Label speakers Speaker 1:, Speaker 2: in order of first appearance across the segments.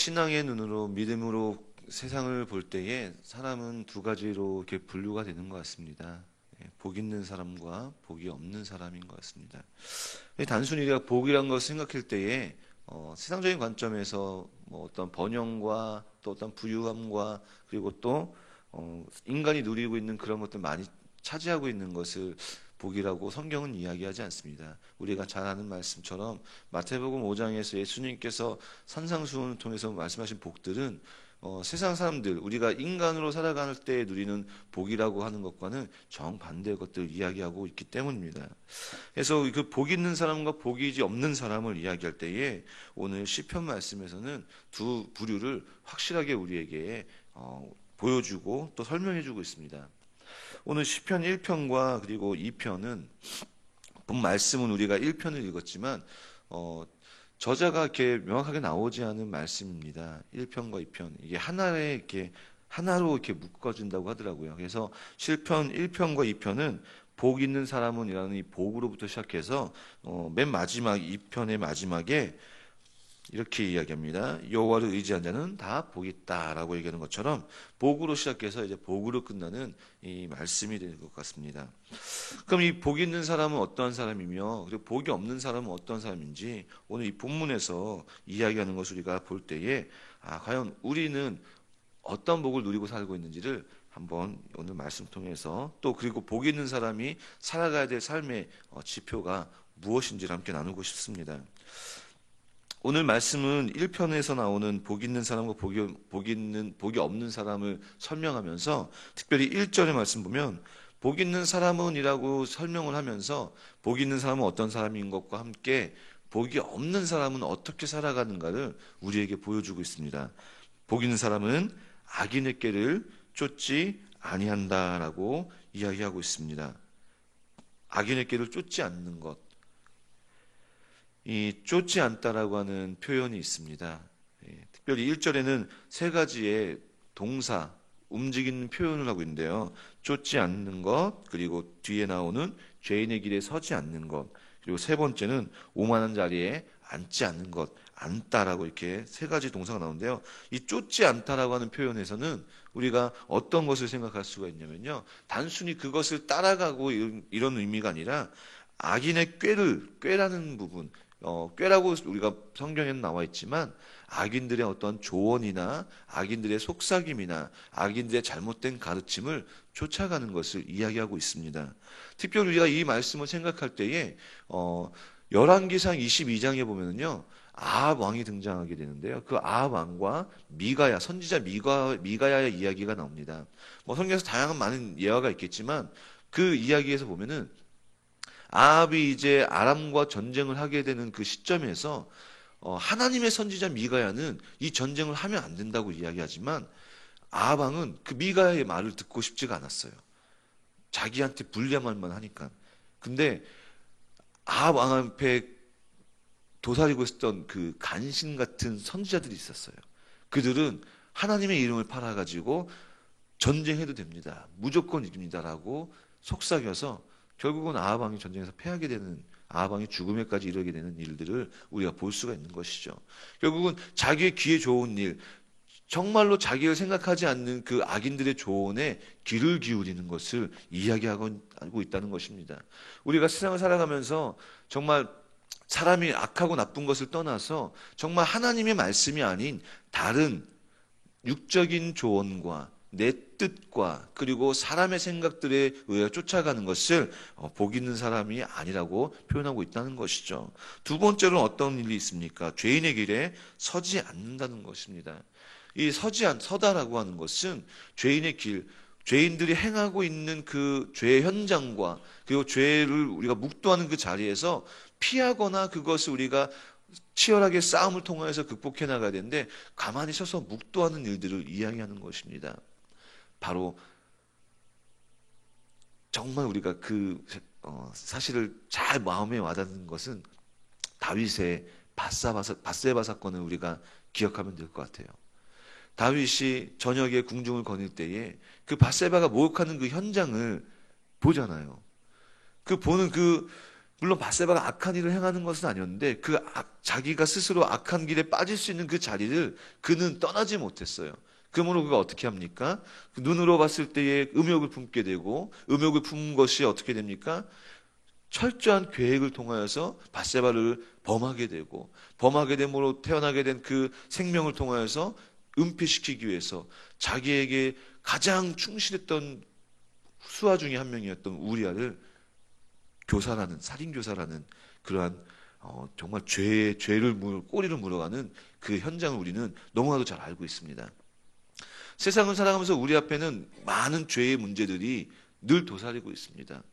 Speaker 1: 신앙의 눈으로 믿음으로 세상을 볼 때에 사람은 두 가지로 이렇게 분류가 되는 것 같습니다. 복 있는 사람과 복이 없는 사람인 것 같습니다. 단순히 우리가 복이란 것을 생각할 때에 세상적인 관점에서 뭐 어떤 번영과 또 어떤 부유함과 그리고 또 인간이 누리고 있는 그런 것들 많이 차지하고 있는 것을 복이라고 성경은 이야기하지 않습니다. 우리가 잘 아는 말씀처럼 마태복음 5장에서 예수님께서 산상수훈을 통해서 말씀하신 복들은 세상 사람들, 우리가 인간으로 살아갈 때 누리는 복이라고 하는 것과는 정반대의 것들을 이야기하고 있기 때문입니다. 그래서 그 복 있는 사람과 복이 없는 사람을 이야기할 때에 오늘 시편 말씀에서는 두 부류를 확실하게 우리에게 보여주고 또 설명해주고 있습니다. 오늘 시편 1편과 그리고 2편은 본 말씀은 우리가 1편을 읽었지만 저자가 이렇게 명확하게 나오지 않은 말씀입니다. 1편과 2편 이게 하나에 이렇게 하나로 이렇게 묶어진다고 하더라고요. 그래서 시편 1편과 2편은 복 있는 사람은이라는 이 복으로부터 시작해서 맨 마지막 2편의 마지막에 이렇게 이야기합니다. 여호와를 의지한 자는 다 복이 있다라고 얘기하는 것처럼 복으로 시작해서 이제 복으로 끝나는 이 말씀이 되는 것 같습니다. 그럼 이 복 있는 사람은 어떠한 사람이며 그리고 복이 없는 사람은 어떠한 사람인지 오늘 이 본문에서 이야기하는 것을 우리가 볼 때에 과연 우리는 어떤 복을 누리고 살고 있는지를 한번 오늘 말씀 통해서 또 그리고 복 있는 사람이 살아가야 될 삶의 지표가 무엇인지를 함께 나누고 싶습니다. 오늘 말씀은 1편에서 나오는 복 있는 사람과 복이 없는 사람을 설명하면서 특별히 1절의 말씀 보면 복 있는 사람은이라고 설명을 하면서 복 있는 사람은 어떤 사람인 것과 함께 복이 없는 사람은 어떻게 살아가는가를 우리에게 보여주고 있습니다. 복 있는 사람은 악인의 꾀를 쫓지 아니한다라고 이야기하고 있습니다. 악인의 꾀를 쫓지 않는 것. 이 쫓지 않다라고 하는 표현이 있습니다. 특별히 1절에는 세 가지의 동사, 움직이는 표현을 하고 있는데요. 쫓지 않는 것, 그리고 뒤에 나오는 죄인의 길에 서지 않는 것, 그리고 세 번째는 오만한 자리에 앉지 않는 것, 앉다라고 이렇게 세 가지 동사가 나오는데요. 이 쫓지 않다라고 하는 표현에서는 우리가 어떤 것을 생각할 수가 있냐면요. 단순히 그것을 따라가고 이런 의미가 아니라 악인의 꾀라는 부분, 꾀라고 우리가 성경에는 나와 있지만 악인들의 어떤 조언이나 악인들의 속삭임이나 악인들의 잘못된 가르침을 쫓아가는 것을 이야기하고 있습니다. 특별히 우리가 이 말씀을 생각할 때에 열왕기상 22장에 보면은요 아합 왕이 등장하게 되는데요. 그 아합 왕과 미가야 선지자 미가야의 이야기가 나옵니다. 뭐 성경에서 다양한 많은 예화가 있겠지만 그 이야기에서 보면은 아합이 이제 아람과 전쟁을 하게 되는 그 시점에서 하나님의 선지자 미가야는 이 전쟁을 하면 안 된다고 이야기하지만 아합 왕은 그 미가야의 말을 듣고 싶지가 않았어요. 자기한테 불리한 말만 하니까. 근데 아합 왕 앞에 도사리고 있었던 그 간신 같은 선지자들이 있었어요. 그들은 하나님의 이름을 팔아가지고 전쟁해도 됩니다. 무조건 이깁니다라고 속삭여서 결국은 아합 왕이 전쟁에서 패하게 되는 아합 왕이 죽음에까지 이르게 되는 일들을 우리가 볼 수가 있는 것이죠. 결국은 자기의 귀에 좋은 일, 정말로 자기를 생각하지 않는 그 악인들의 조언에 귀를 기울이는 것을 이야기하고 있다는 것입니다. 우리가 세상을 살아가면서 정말 사람이 악하고 나쁜 것을 떠나서 정말 하나님의 말씀이 아닌 다른 육적인 조언과 내 뜻과 그리고 사람의 생각들에 의해 쫓아가는 것을 복 있는 사람이 아니라고 표현하고 있다는 것이죠. 두 번째로는 어떤 일이 있습니까? 죄인의 길에 서지 않는다는 것입니다. 이 서다라고 하는 것은 죄인의 길, 죄인들이 행하고 있는 그 죄의 현장과 그리고 죄를 우리가 묵도하는 그 자리에서 피하거나 그것을 우리가 치열하게 싸움을 통해서 극복해 나가야 되는데 가만히 서서 묵도하는 일들을 이야기하는 것입니다. 바로 정말 우리가 그 사실을 잘 마음에 와닿는 것은 다윗의 밧세바 사건을 우리가 기억하면 될 것 같아요. 다윗이 저녁에 궁중을 거닐 때에 그 밧세바가 모욕하는 그 현장을 보잖아요. 그 보는 그 물론 바세바가 악한 일을 행하는 것은 아니었는데 자기가 스스로 악한 길에 빠질 수 있는 그 자리를 그는 떠나지 못했어요. 그러므로 그가 어떻게 합니까? 그 눈으로 봤을 때에 음욕을 품게 되고 음욕을 품은 것이 어떻게 됩니까? 철저한 계획을 통하여서 바세바를 범하게 되고 범하게 됨으로 태어나게 된 그 생명을 통하여서 은폐시키기 위해서 자기에게 가장 충실했던 수하 중에 한 명이었던 우리아를 살인 교사라는 그러한 정말 꼬리를 물어가는 그 현장을 우리는 너무나도 잘 알고 있습니다. 세상을 살아가면서 우리 앞에는 많은 죄의 문제들이 늘 도사리고 있습니다.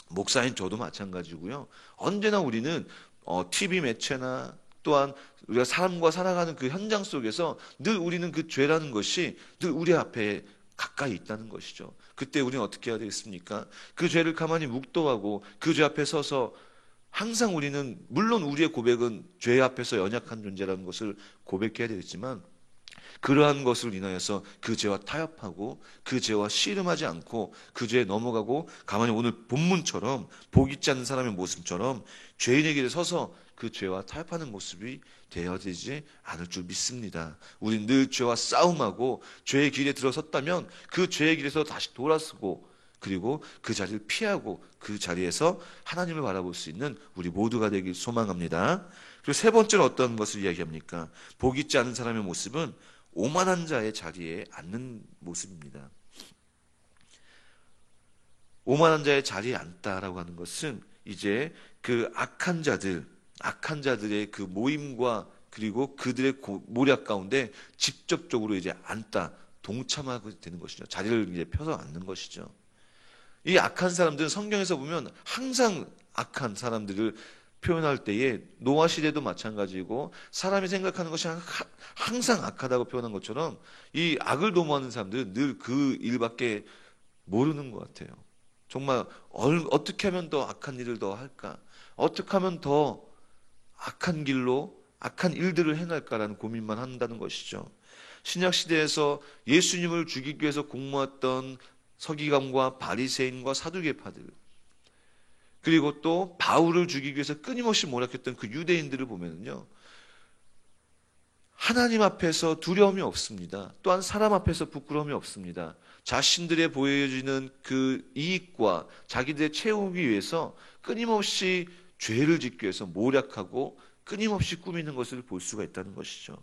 Speaker 1: 목사인 저도 마찬가지고요. 언제나 우리는 TV 매체나 또한 우리가 사람과 살아가는 그 현장 속에서 늘 우리는 그 죄라는 것이 늘 우리 앞에 가까이 있다는 것이죠. 그때 우리는 어떻게 해야 되겠습니까? 그 죄를 가만히 묵도하고 그 죄 앞에 서서 항상 우리는 물론 우리의 고백은 죄 앞에서 연약한 존재라는 것을 고백해야 되겠지만 그러한 것을 인하여서 그 죄와 타협하고 그 죄와 씨름하지 않고 그 죄에 넘어가고 가만히 오늘 본문처럼 복 있지 않는 사람의 모습처럼 죄인의 길에 서서 그 죄와 타협하는 모습이 되어지지 않을 줄 믿습니다. 우리는 늘 죄와 싸움하고 죄의 길에 들어섰다면 그 죄의 길에서 다시 돌아서고 그리고 그 자리를 피하고 그 자리에서 하나님을 바라볼 수 있는 우리 모두가 되길 소망합니다. 그리고 세 번째로 어떤 것을 이야기합니까? 복 있지 않은 사람의 모습은 오만한 자의 자리에 앉는 모습입니다. 오만한 자의 자리에 앉다라고 하는 것은 이제 그 악한 자들의 그 모임과 그리고 그들의 모략 가운데 직접적으로 이제 앉다, 동참하게 되는 것이죠. 자리를 이제 펴서 앉는 것이죠. 이 악한 사람들은 성경에서 보면 항상 악한 사람들을 표현할 때에 노아 시대도 마찬가지고 사람이 생각하는 것이 항상 악하다고 표현한 것처럼 이 악을 도모하는 사람들은 늘 그 일밖에 모르는 것 같아요. 정말 어떻게 하면 더 악한 일을 더 할까? 어떻게 하면 더 악한 길로 악한 일들을 행할까라는 고민만 한다는 것이죠. 신약 시대에서 예수님을 죽이기 위해서 공모했던 서기관과 바리새인과 사두개파들 그리고 또 바울을 죽이기 위해서 끊임없이 모략했던 그 유대인들을 보면요. 하나님 앞에서 두려움이 없습니다. 또한 사람 앞에서 부끄러움이 없습니다. 자신들의 보여지는 그 이익과 자기들의 채우기 위해서 끊임없이 죄를 짓기 위해서 모략하고 끊임없이 꾸미는 것을 볼 수가 있다는 것이죠.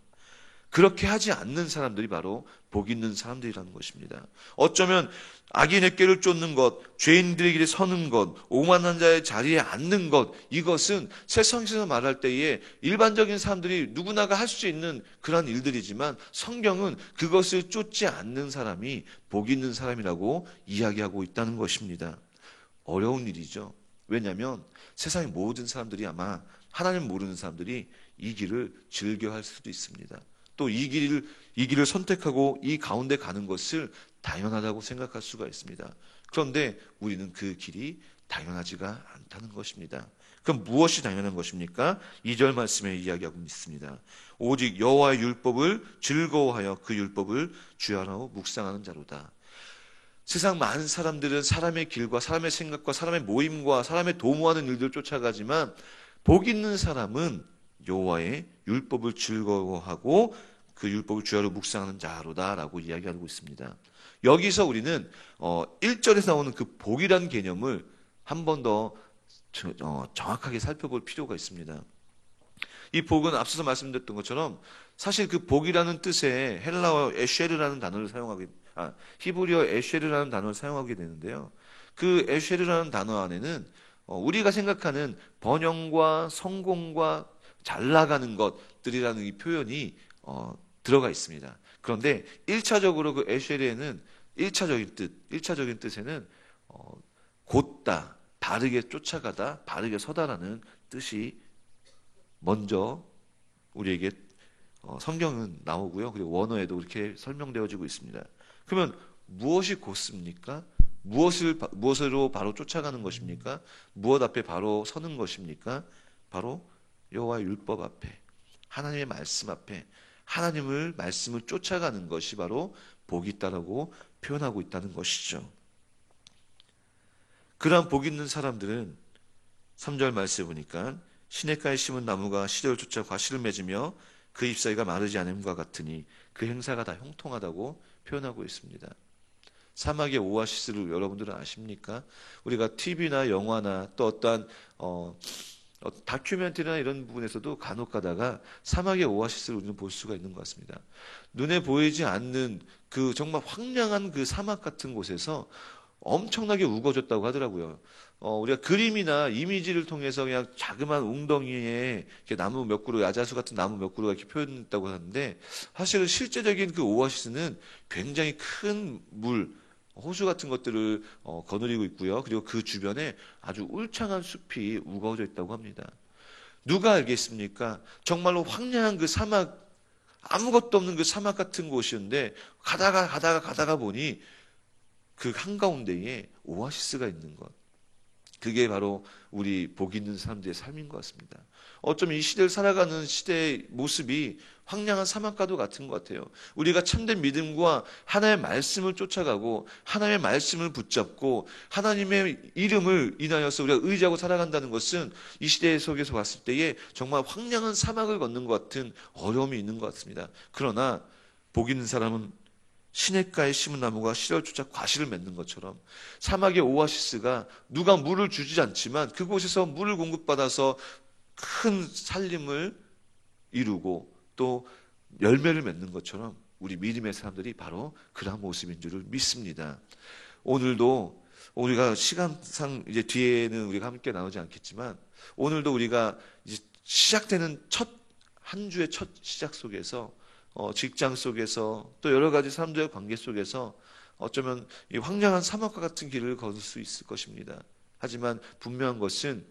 Speaker 1: 그렇게 하지 않는 사람들이 바로 복 있는 사람들이라는 것입니다. 어쩌면 악인의 꾀를 쫓는 것, 죄인들의 길에 서는 것, 오만한 자의 자리에 앉는 것, 이것은 세상에서 말할 때에 일반적인 사람들이 누구나가 할 수 있는 그런 일들이지만 성경은 그것을 쫓지 않는 사람이 복 있는 사람이라고 이야기하고 있다는 것입니다. 어려운 일이죠. 왜냐하면 세상의 모든 사람들이 아마 하나님 모르는 사람들이 이 길을 즐겨할 수도 있습니다. 또 이 길을 선택하고 이 가운데 가는 것을 당연하다고 생각할 수가 있습니다. 그런데 우리는 그 길이 당연하지가 않다는 것입니다. 그럼 무엇이 당연한 것입니까? 2절 말씀에 이야기하고 있습니다. 오직 여호와의 율법을 즐거워하여 그 율법을 주야로 묵상하는 자로다. 세상 많은 사람들은 사람의 길과 사람의 생각과 사람의 모임과 사람의 도모하는 일들을 쫓아가지만 복 있는 사람은 여호와의 율법을 즐거워하고 그 율법을 주야로 묵상하는 자로다라고 이야기하고 있습니다. 여기서 우리는 1절에서 나오는 그 복이라는 개념을 한 번 더 정확하게 살펴볼 필요가 있습니다. 이 복은 앞서서 말씀드렸던 것처럼 사실 그 복이라는 뜻의 헬라어 에쉐르라는 단어를 히브리어 에쉐르라는 단어를 사용하게 되는데요. 그 에쉐르라는 단어 안에는 우리가 생각하는 번영과 성공과 잘 나가는 것들이라는 이 표현이 들어가 있습니다. 그런데 1차적으로 그 에쉐르에는 1차적인 뜻에는 곧다, 바르게 쫓아가다, 바르게 서다라는 뜻이 먼저 우리에게 성경은 나오고요. 그리고 원어에도 그렇게 설명되어지고 있습니다. 그러면 무엇이 곧습니까? 무엇으로 바로 쫓아가는 것입니까? 무엇 앞에 바로 서는 것입니까? 바로 여호와의 율법 앞에, 하나님의 말씀 앞에 하나님을 말씀을 쫓아가는 것이 바로 복이 있다라고 표현하고 있다는 것이죠. 그러한 복 있는 사람들은 3절 말씀해 보니까 시냇가에 심은 나무가 시절을 쫓아 과실을 맺으며 그 잎사귀가 마르지 않음과 같으니 그 행사가 다 형통하다고 표현하고 있습니다. 사막의 오아시스를 여러분들은 아십니까? 우리가 TV나 영화나 또 어떠한 다큐멘터리나 이런 부분에서도 간혹 가다가 사막의 오아시스를 우리는 볼 수가 있는 것 같습니다. 눈에 보이지 않는 그 정말 황량한 그 사막 같은 곳에서 엄청나게 우거졌다고 하더라고요. 우리가 그림이나 이미지를 통해서 그냥 자그마한 웅덩이에 이렇게 나무 몇 그루, 야자수 같은 나무 몇 그루가 이렇게 표현됐다고 하는데 사실은 실제적인 그 오아시스는 굉장히 큰 물, 호수 같은 것들을 거느리고 있고요. 그리고 그 주변에 아주 울창한 숲이 우거져 있다고 합니다. 누가 알겠습니까? 정말로 황량한 그 사막, 아무것도 없는 그 사막 같은 곳이었는데 가다가 보니 그 한가운데에 오아시스가 있는 것. 그게 바로 우리 복 있는 사람들의 삶인 것 같습니다. 어쩌면 이 시대를 살아가는 시대의 모습이 황량한 사막과도 같은 것 같아요. 우리가 참된 믿음과 하나님의 말씀을 쫓아가고 하나님의 말씀을 붙잡고 하나님의 이름을 인하여서 우리가 의지하고 살아간다는 것은 이 시대 속에서 봤을 때에 정말 황량한 사막을 걷는 것 같은 어려움이 있는 것 같습니다. 그러나 복 있는 사람은 시냇가에 심은 나무가 시절 쫓아 과실을 맺는 것처럼 사막의 오아시스가 누가 물을 주지 않지만 그곳에서 물을 공급받아서 큰 살림을 이루고 또 열매를 맺는 것처럼 우리 믿음의 사람들이 바로 그러한 모습인 줄을 믿습니다. 오늘도 우리가 시간상 이제 뒤에는 우리가 함께 나오지 않겠지만 오늘도 우리가 이제 시작되는 한 주의 첫 시작 속에서 직장 속에서 또 여러 가지 사람들의 관계 속에서 어쩌면 이 황량한 사막과 같은 길을 걸을 수 있을 것입니다. 하지만 분명한 것은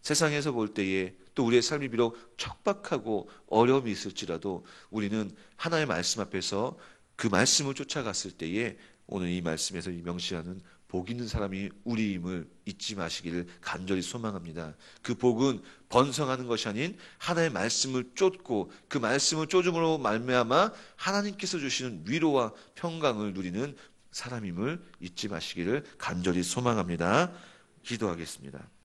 Speaker 1: 세상에서 볼 때에 또 우리의 삶이 비록 척박하고 어려움이 있을지라도 우리는 하나님의 말씀 앞에서 그 말씀을 쫓아갔을 때에 오늘 이 말씀에서 이 명시하는 복 있는 사람이 우리임을 잊지 마시기를 간절히 소망합니다. 그 복은 번성하는 것이 아닌 하나님의 말씀을 쫓고 그 말씀을 쫓음으로 말미암아 하나님께서 주시는 위로와 평강을 누리는 사람임을 잊지 마시기를 간절히 소망합니다. 기도하겠습니다.